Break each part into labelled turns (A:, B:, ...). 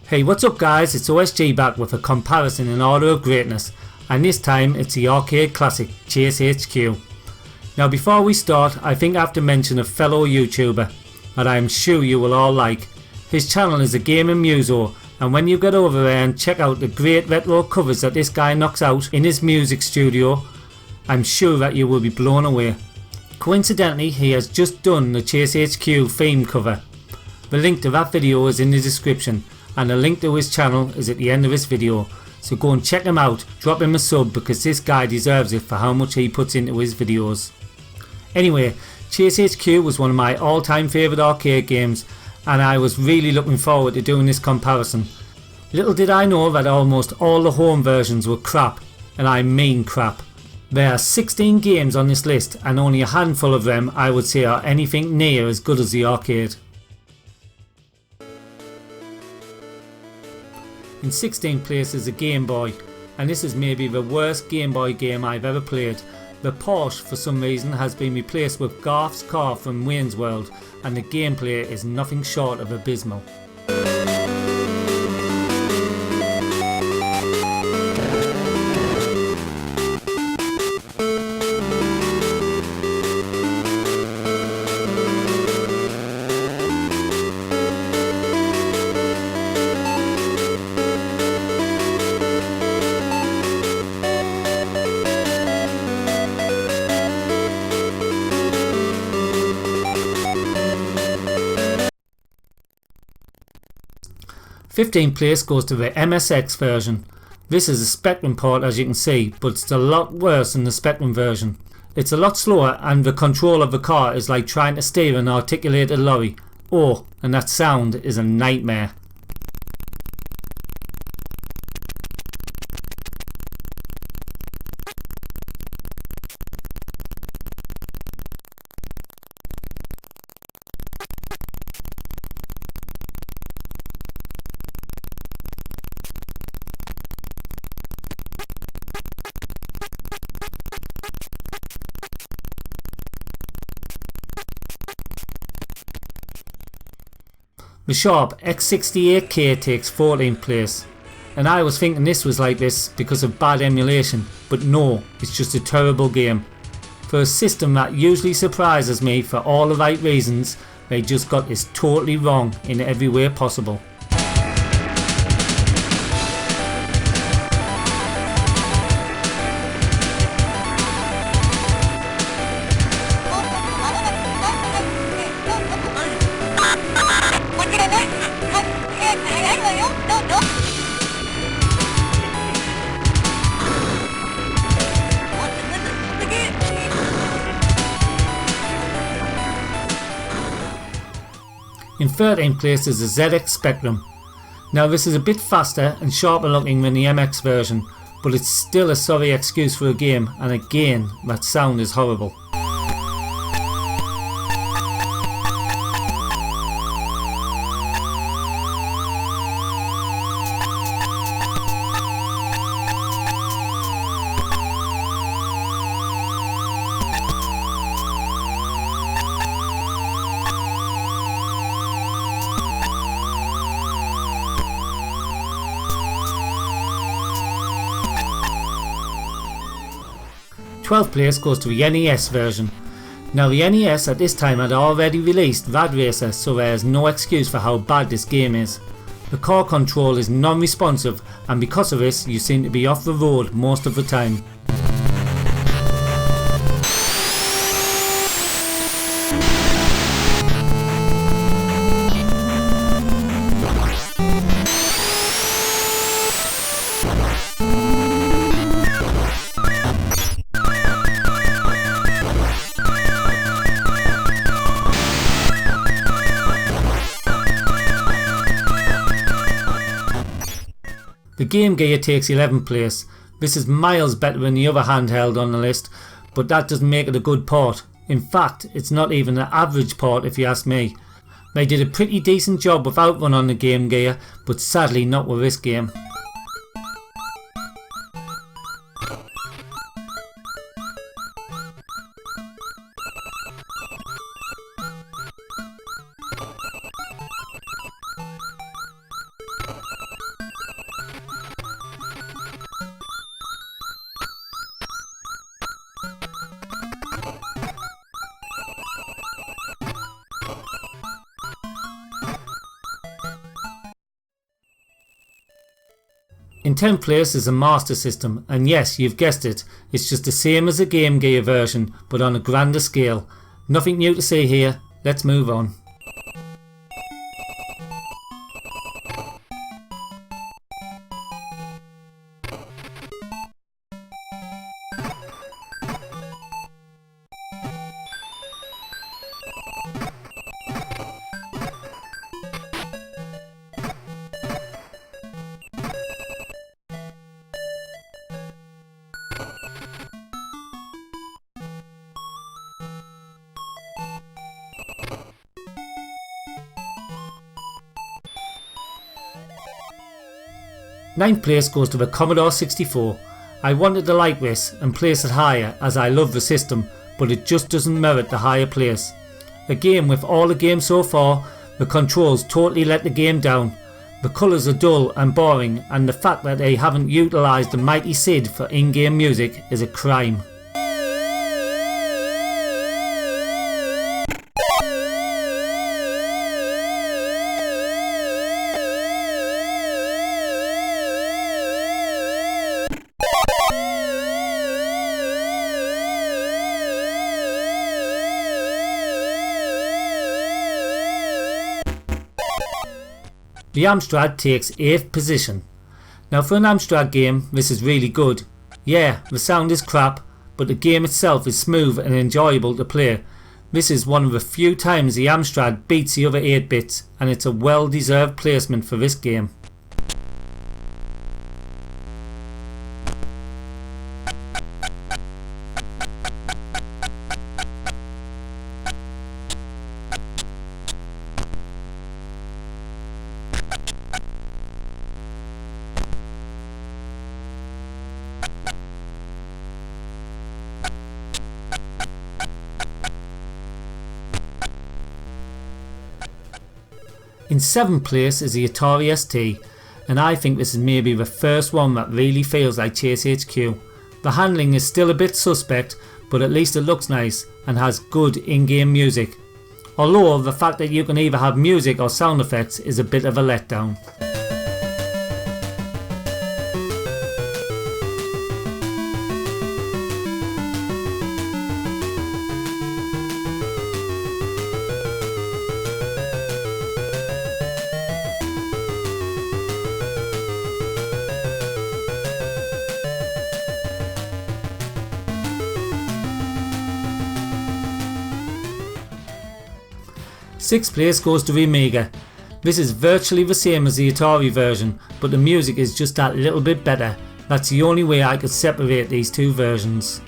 A: Hey, what's up guys, it's OSG back with a comparison in order of greatness, and this time it's the arcade classic ChaseHQ. Now before we start, I think I have to mention a fellow YouTuber that I am sure you will all like. His channel is the Gaming Muso, and when you get over there and check out the great retro covers that this guy knocks out in his music studio, I'm sure that you will be blown away. Coincidentally, he has just done the ChaseHQ Theme cover. The link to that video is in the description, and the link to his channel is at the end of this video, so go and check him out, drop him a sub because this guy deserves it for how much he puts into his videos. Anyway, ChaseHQ was one of my all time favourite arcade games, and I was really looking forward to doing this comparison. Little did I know that almost all the home versions were crap, and I mean crap. There are 16 games on this list, and only a handful of them I would say are anything near as good as the arcade. In 16th place is a Game Boy, and this is maybe the worst Game Boy game I've ever played. The Porsche for some reason has been replaced with Garth's car from Wayne's World, and the gameplay is nothing short of abysmal. 15th place goes to the MSX version. This is a Spectrum port as you can see, but it's a lot worse than the Spectrum version. It's a lot slower, and the control of the car is like trying to steer an articulated lorry. Oh, and that sound is a nightmare. The Sharp X68K takes 14th place, and I was thinking this was like this because of bad emulation, but no, it's just a terrible game. For a system that usually surprises me for all the right reasons, they just got this totally wrong in every way possible. In 13th place is the ZX Spectrum. Now this is a bit faster and sharper looking than the MX version, but it's still a sorry excuse for a game, and again that sound is horrible. Twelfth place goes to the NES version. Now the NES at this time had already released Rad Racer, so there is no excuse for how bad this game is. The core control is non-responsive, and because of this you seem to be off the road most of the time. The Game Gear takes 11th place. This is miles better than the other handheld on the list, but that doesn't make it a good port. In fact, it's not even an average port if you ask me. They did a pretty decent job with Outrun on the Game Gear, but sadly not with this game. In 10th place is a Master System, and yes, you've guessed it, it's just the same as the Game Gear version but on a grander scale. Nothing new to say here, let's move on. Ninth place goes to the Commodore 64. I wanted to like this and place it higher as I love the system, but it just doesn't merit the higher place. A game with all the games so far, the controls totally let the game down. The colours are dull and boring, and the fact that they haven't utilised the mighty SID for in-game music is a crime. The Amstrad takes 8th position. Now for an Amstrad game this is really good. Yeah, the sound is crap, but the game itself is smooth and enjoyable to play. This is one of the few times the Amstrad beats the other 8-bits, and it's a well deserved placement for this game. In 7th place is the Atari ST, and I think this is maybe the first one that really feels like ChaseHQ. The handling is still a bit suspect, but at least it looks nice and has good in-game music. Although the fact that you can either have music or sound effects is a bit of a letdown. Sixth place goes to the Amiga. This is virtually the same as the Atari version, but the music is just that little bit better. That's the only way I could separate these two versions.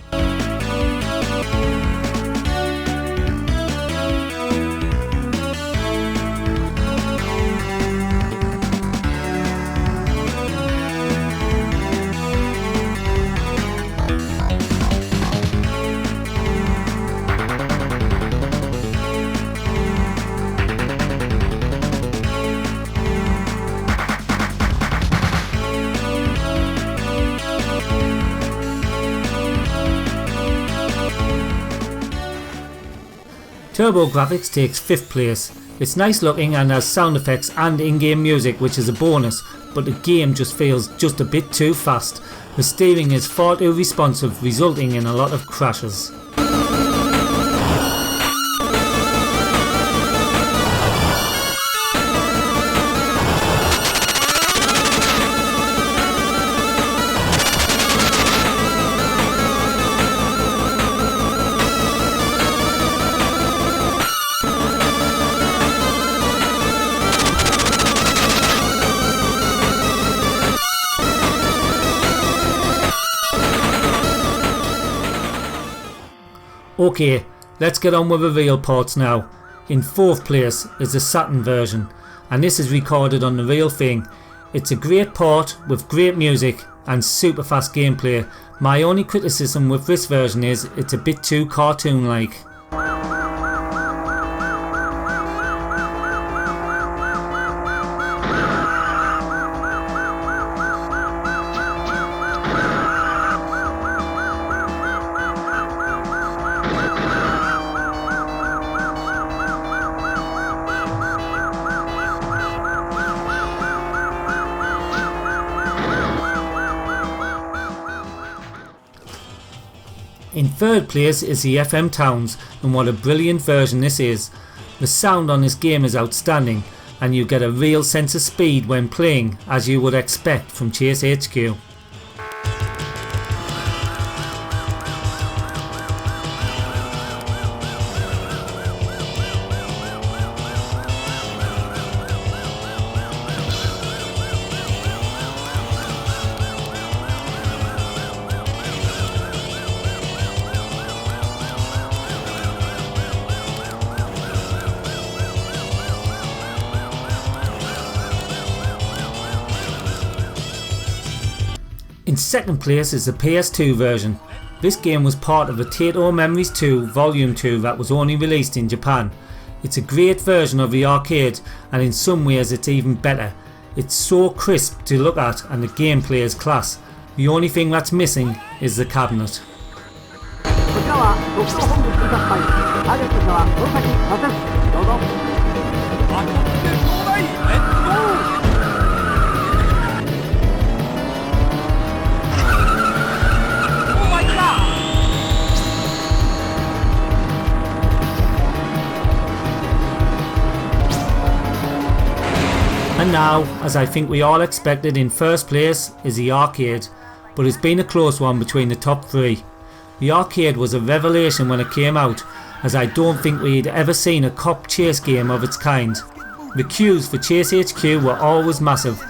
A: TurboGrafx takes 5th place. It's nice looking and has sound effects and in-game music, which is a bonus, but the game just feels just a bit too fast. The steering is far too responsive, resulting in a lot of crashes. Okay, let's get on with the real parts now. In 4th place is the Saturn version, and this is recorded on the real thing. It's a great port with great music and super fast gameplay. My only criticism with this version is it's a bit too cartoon-like. In third place is the FM Towns, and what a brilliant version this is. The sound on this game is outstanding, and you get a real sense of speed when playing, as you would expect from ChaseHQ. In second place is the PS2 version. This game was part of the Taito Memories 2 Volume 2 that was only released in Japan. It's a great version of the arcade, and in some ways it's even better. It's so crisp to look at and the gameplay is class. The only thing that's missing is the cabinet. And now, as I think we all expected, in first place is the arcade, but it's been a close one between the top three. The arcade was a revelation when it came out, as I don't think we'd ever seen a cop chase game of its kind. The queues for ChaseHQ were always massive,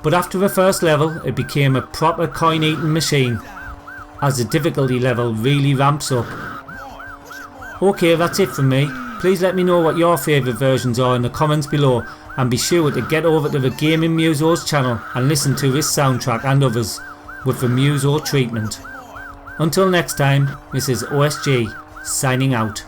A: but after the first level it became a proper coin eating machine, as the difficulty level really ramps up. Okay, that's it from me. Please let me know what your favourite versions are in the comments below, and be sure to get over to the Gaming Muso's channel and listen to this soundtrack and others with the Muso treatment. Until next time, this is OSG signing out.